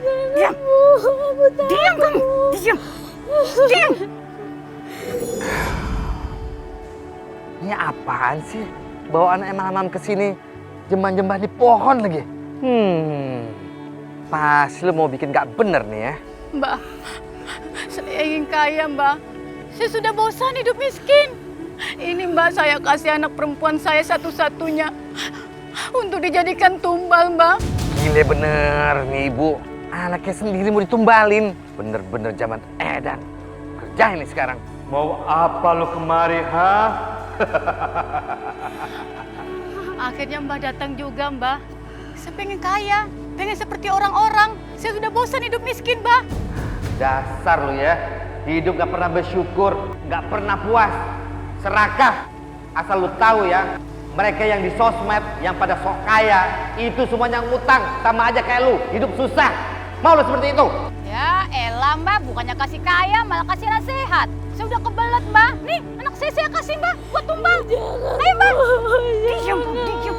Diam! Diam kamu! Diam! Diam! Ini apaan sih? Bawa anak malam-malam ke sini, jembah-jembah di pohon lagi. Pas lu mau bikin gak bener nih ya. Mbak, saya ingin kaya, Mbak. Saya sudah bosan hidup miskin. Ini Mbak, saya kasih anak perempuan saya satu-satunya untuk dijadikan tumbal, Mbak. Gile bener nih ibu. Anaknya sendiri mau ditumbalin. Bener-bener zaman edan. Kerja ini sekarang. Mau apa lo kemari, ha? Akhirnya Mbak datang juga, Mbak. Saya pengen kaya, pengen seperti orang-orang. Saya sudah bosan hidup miskin, Mbak. Dasar lu ya. Hidup gak pernah bersyukur, gak pernah puas. Serakah. Asal lu tahu ya, mereka yang di sosmed, yang pada sok kaya, itu semuanya ngutang. Sama aja kayak lu, hidup susah. Mau lu seperti itu? Ya elah, Mbak, bukannya kasih kaya, malah kasih nasihat. Saya udah kebelet, Mbak. Nih, anak saya kasih, Mbak, buat tumbal. Ayo, Mbak. Diam, diam.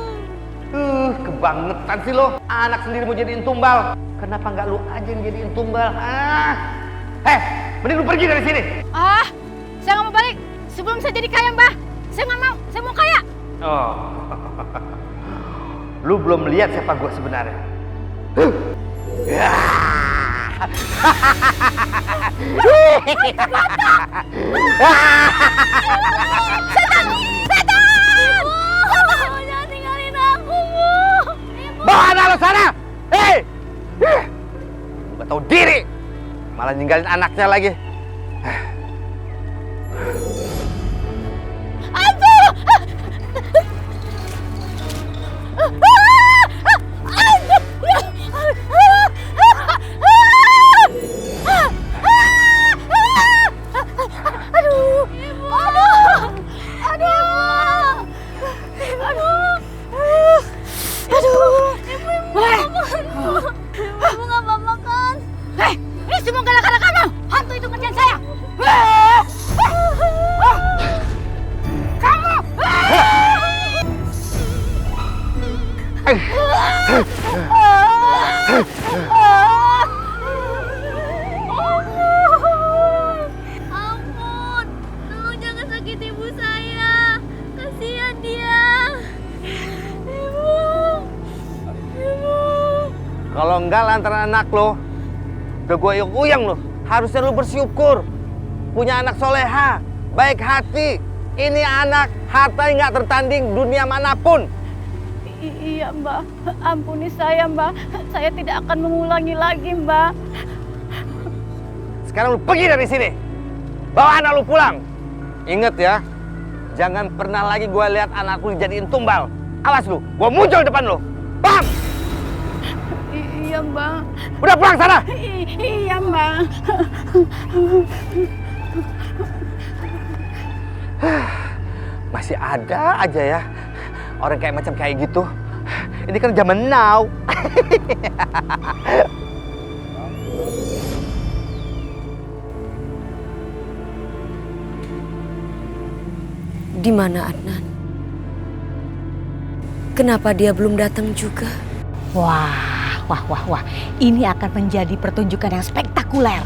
Kebangetan sih lo. Anak sendiri mau jadiin tumbal. Kenapa nggak lu aja yang jadiin tumbal? Mending lu pergi dari sini. Saya nggak mau balik. Sebelum saya jadi kaya, Mbak. Saya nggak mau. Saya mau kaya. Oh, lu belum lihat siapa gua sebenarnya. Setan! Ibu! Jangan tinggalin aku, Bu. Bawa anak lo sana! Hei! Lu gak tahu diri! Malah ninggalin anaknya lagi. Ampun, tolong jangan sakiti ibu saya. Kasihan dia. Ibu. Kalau enggak lantaran anak lo, udah gue uyang lo. Harusnya lo bersyukur. Punya anak soleha, baik hati. Ini anak, harta yang gak tertanding dunia manapun. Iya, Mbak. Ampuni saya, Mbak. Saya tidak akan mengulangi lagi, Mbak. Sekarang lu pergi dari sini. Bawa anak lu pulang. Ingat ya, jangan pernah lagi gue lihat anak lu dijadiin tumbal. Awas lu, gue muncul depan lu. Paham? Iya, Mbak. Udah pulang sana. Iya, Mbak. Masih ada aja ya orang kayak macam kayak gitu. Ini kan zaman now. Di mana Adnan? Kenapa dia belum datang juga? Wah. Ini akan menjadi pertunjukan yang spektakuler.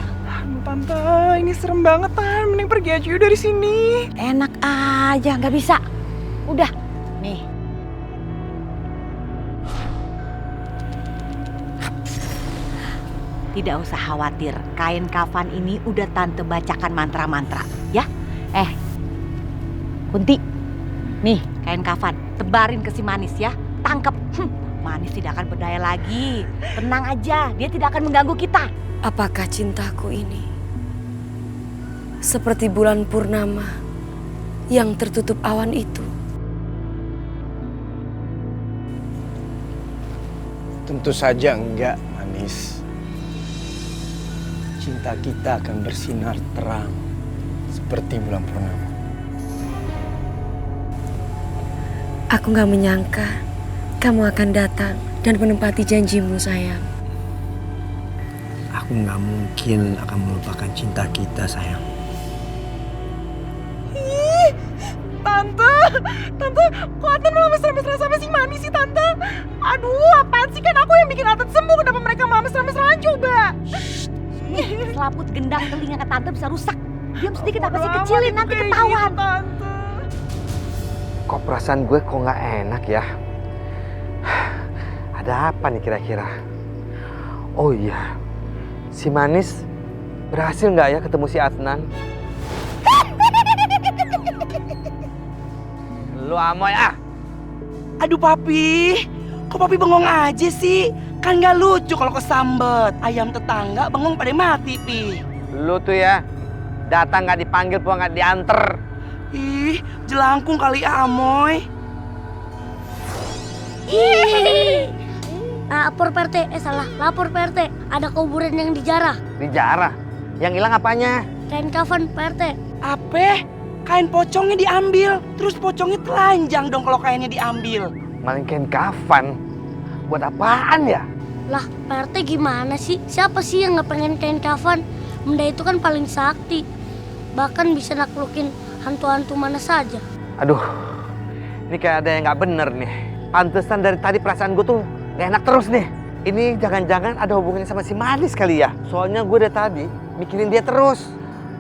Tante, ini serem banget, Tan. Mending pergi aja yuk dari sini. Enak aja, nggak bisa. Udah, nih. Tidak usah khawatir, kain kafan ini udah Tante bacakan mantra-mantra, ya? Kunti, nih kain kafan, tebarin ke si Manis ya. Tangkep. Manis tidak akan berdaya lagi. Tenang aja, dia tidak akan mengganggu kita. Apakah cintaku ini seperti bulan purnama yang tertutup awan itu? Tentu saja enggak, Manis. Cinta kita akan bersinar terang seperti bulan purnama. Aku gak menyangka kamu akan datang dan menempati janjimu, sayang. Aku nggak mungkin akan melupakan cinta kita, sayang. Ih, Tante, kok Atan malah mesra-mesra sama si Manis sih, Tante? Aduh, apaan sih, kan aku yang bikin Atan sembuh, kenapa mereka malah mesra-mesraan coba? selaput gendang telinga ke tante bisa rusak. Diam sedikit apa sih, kecilin nanti ketahuan. Tante. Kok perasaan gue kok nggak enak ya? Ada apa nih kira-kira? Oh iya, si Manis berhasil nggak ya ketemu si Adnan? Lu amoy ah! Aduh papi, kok papi bengong aja sih? Kan gak lucu kalau kesambet. Ayam tetangga bengong pada mati, Pi. Lu tuh ya, datang nggak dipanggil, pulang nggak dianter. Ih, jelangkung kali Amoy. Lapor PRT, lapor PRT. Ada kuburan yang dijarah. Dijarah? Yang hilang apanya? Kain kafan PRT. Apa? Kain pocongnya diambil. Terus pocongnya telanjang dong kalau kainnya diambil. Maling kain kafan? Buat apaan ya? Lah, PRT gimana sih? Siapa sih yang nggak pengen kain kafan? Benda itu kan paling sakti. Bahkan bisa naklukin hantu-hantu mana saja. Aduh, ini kayak ada yang nggak bener nih. Pantesan dari tadi perasaan gue tuh gak enak terus nih. Ini jangan-jangan ada hubungannya sama si Manis kali ya? Soalnya gue dari tadi mikirin dia terus.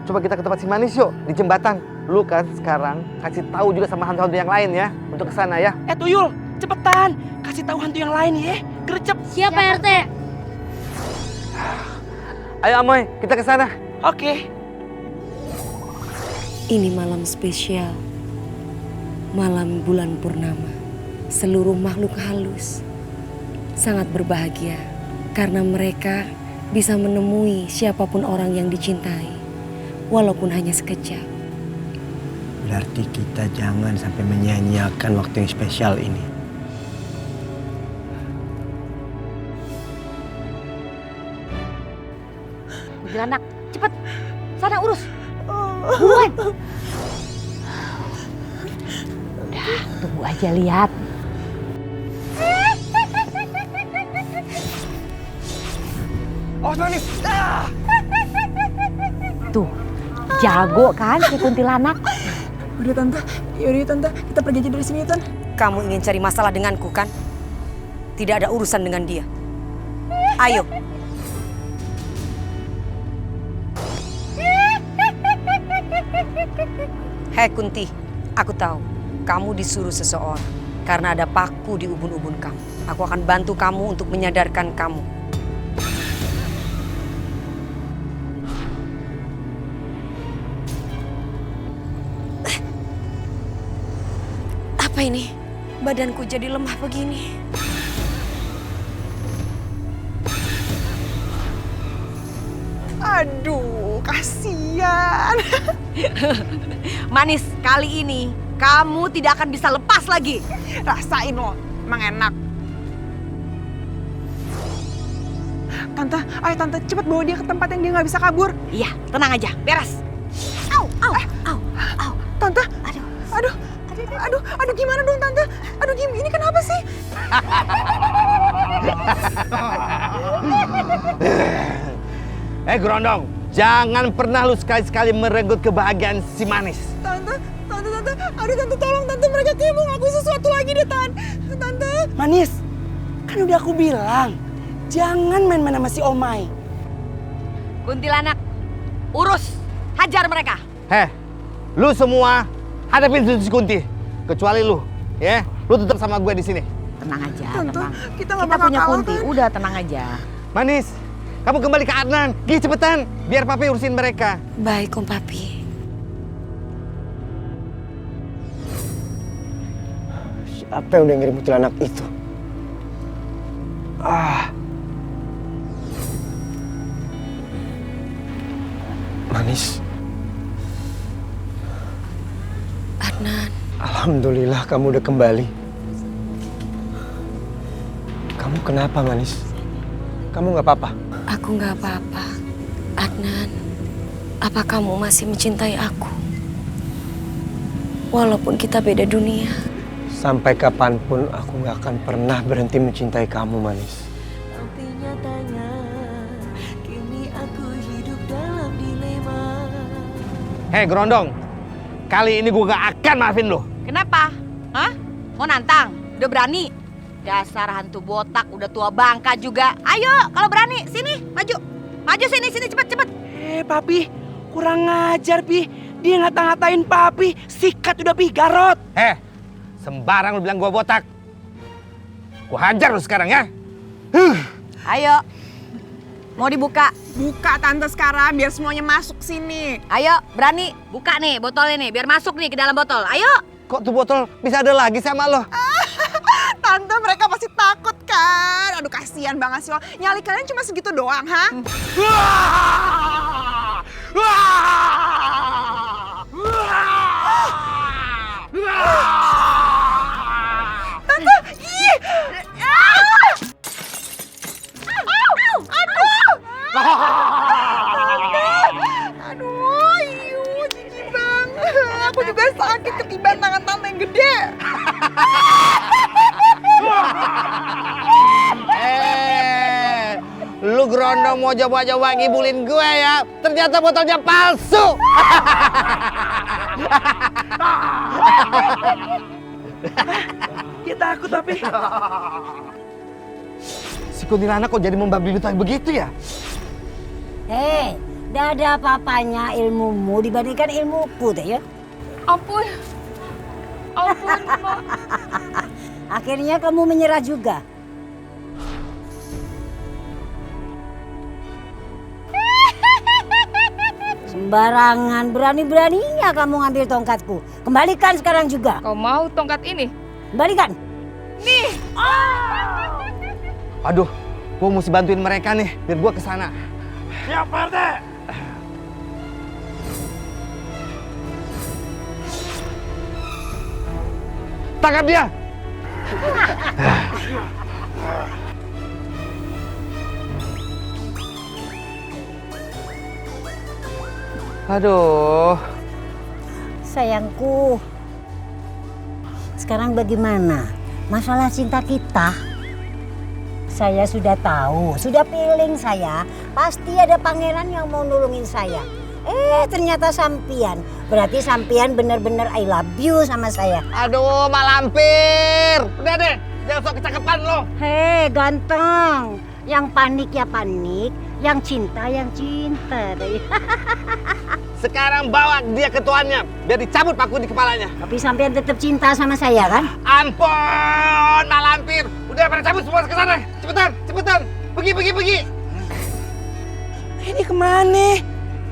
Coba kita ke tempat si Manis yuk, di jembatan. Lu kan sekarang kasih tahu juga sama hantu-hantu yang lain ya, untuk kesana ya. Tuyul, cepetan. Kasih tahu hantu yang lain ya. Gercep. Siap PRT. Ayo Amoy, kita kesana. Oke. Ini malam spesial. Malam bulan purnama. Seluruh makhluk halus sangat berbahagia karena mereka bisa menemui siapapun orang yang dicintai, walaupun hanya sekejap. Berarti kita jangan sampai menyia-nyiakan waktu yang spesial ini. Anak, cepet. Sana urus. Buruan. Udah, tunggu aja lihat. Oh, Manis. Ah! Tuh, jago kan si kuntilanak? Udah tante, yaudah tante, kita pergi aja dari sini ya, Tan. Kamu ingin cari masalah denganku kan? Tidak ada urusan dengan dia. Ayo. Hei Kunti, aku tahu kamu disuruh seseorang karena ada paku di ubun-ubun kamu. Aku akan bantu kamu untuk menyadarkan kamu. Apa ini? Badanku jadi lemah begini. Aduh, kasihan. Manis, kali ini kamu tidak akan bisa lepas lagi. Rasain loh, emang enak. Tante, ayo tante, cepet bawa dia ke tempat yang dia nggak bisa kabur. Iya, tenang aja, beres. Au, au, au, au. Tante, Aduh, aduh, gimana dong tante? Aduh, ini kenapa sih? Gerondong, jangan pernah lu sekali-sekali merenggut kebahagiaan si Manis. Tante, aduh tante tolong tante, mereka kayak mau ngaku sesuatu lagi deh tante. Manis, kan udah aku bilang, jangan main-main sama si Omai. kuntilanak, urus, hajar mereka. Lu semua hadapin si Kunti, kecuali lu, ya. Lu tetap sama gue di sini. Tenang aja, Tante, tenang. kita nggak bakal punya kalah, kunti, kan? udah tenang aja. Manis, kamu kembali ke Adnan. Gi cepetan, biar papi urusin mereka. Baik, Om Papi. Siapa yang udah ngirim kuntilanak itu? Manis, Adnan, alhamdulillah kamu udah kembali. Kamu kenapa, Manis? Kamu nggak apa-apa? aku nggak apa-apa. Adnan, apa kamu masih mencintai aku? Walaupun kita beda dunia. Sampai kapanpun aku nggak akan pernah berhenti mencintai kamu, Manis. Tapi nyatanya kini aku hidup dalam dilema. Gerondong, kali ini gue gak akan maafin lu. Kenapa? Hah? Mau nantang? Udah berani? Dasar hantu botak, udah tua bangka juga. Ayo, kalau berani, sini, maju. Maju sini, cepet. Papi, kurang ngajar, Pi. Dia ngata-ngatain Papi. Sikat udah, Pi, garot. Sembarang lu bilang gua botak. Gua hajar lu sekarang ya. Ayo. Mau dibuka? Buka Tante sekarang biar semuanya masuk sini. Ayo, berani. Buka nih botolnya nih, biar masuk nih ke dalam botol. Ayo. Kok tuh botol bisa ada lagi sama lo? Tante mereka pasti takut kan. Aduh kasihan banget sih lo. Nyali kalian cuma segitu doang, ha? Tante, ih! Aduh, jijik banget. Aku juga sakit ketiban tangan tante yang gede. Lu gerondong mau coba-coba ngibulin gue ya. Ternyata botolnya palsu. Dia takut, Papi. Si kuntilanak kok jadi membabi buta begitu ya? Gak ada apa-apanya ilmumu dibandingkan ilmuku deh ya. Ampun, Mak. Akhirnya kamu menyerah juga. Sembarangan, berani-beraninya kamu ngambil tongkatku. Kembalikan sekarang juga. Kau mau tongkat ini? Kembalikan. Aduh, gua mesti bantuin mereka nih biar gua kesana. Siap, Pak RT. Tangkap dia. Aduh. Sayangku, sekarang bagaimana masalah cinta kita? Saya sudah tahu, sudah feeling saya. Pasti ada pangeran yang mau nolongin saya. Ternyata sampian. Berarti sampian bener-bener I love you sama saya. Aduh, Malampir. Udah deh, jangan sok kecakapan lo. Hei, ganteng. Yang panik ya panik, yang cinta deh. Sekarang bawa dia ke tuannya, biar dicabut paku di kepalanya. Tapi sampean tetap cinta sama saya kan? Ampun, Malampir. Udah pada cabut semua ke sana. Cepetan. Pergi. Ini kemana?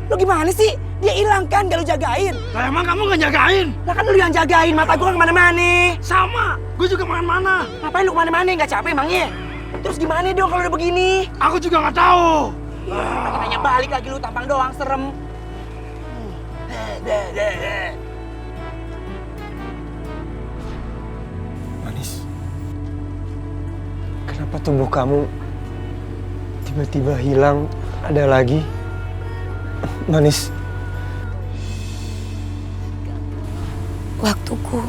Lo gimana sih? Dia hilang kan, gak lo jagain? Lah emang kamu nggak jagain? Lah kan lo yang jagain, mata gue kemana-mana. Sama, gue juga kemana-mana. Ngapain lo kemana-mana, gak capek emangnya? Terus gimana dong kalau udah begini? Aku juga nggak tahu. Pakai nanya balik lagi lu, tampang doang, serem. Manis, kenapa tubuh kamu tiba-tiba hilang, ada lagi? Manis. Waktuku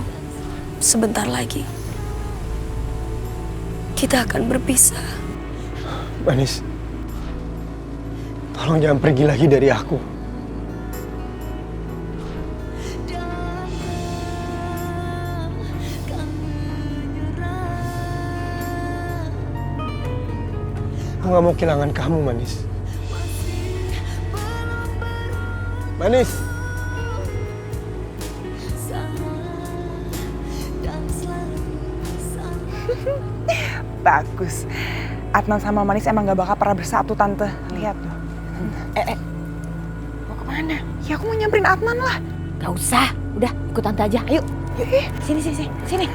sebentar lagi. Kita akan berpisah. Manis, tolong jangan pergi lagi dari aku. Aku gak mau kehilangan kamu, Manis. Manis. Bagus. Adnan sama Manis emang gak bakal pernah bersatu, Tante. Lihat tuh. Mau kemana? Ya aku mau nyamperin Adnan lah. Gak usah, udah ikut Tante aja. Ayo. Yuk. Sini.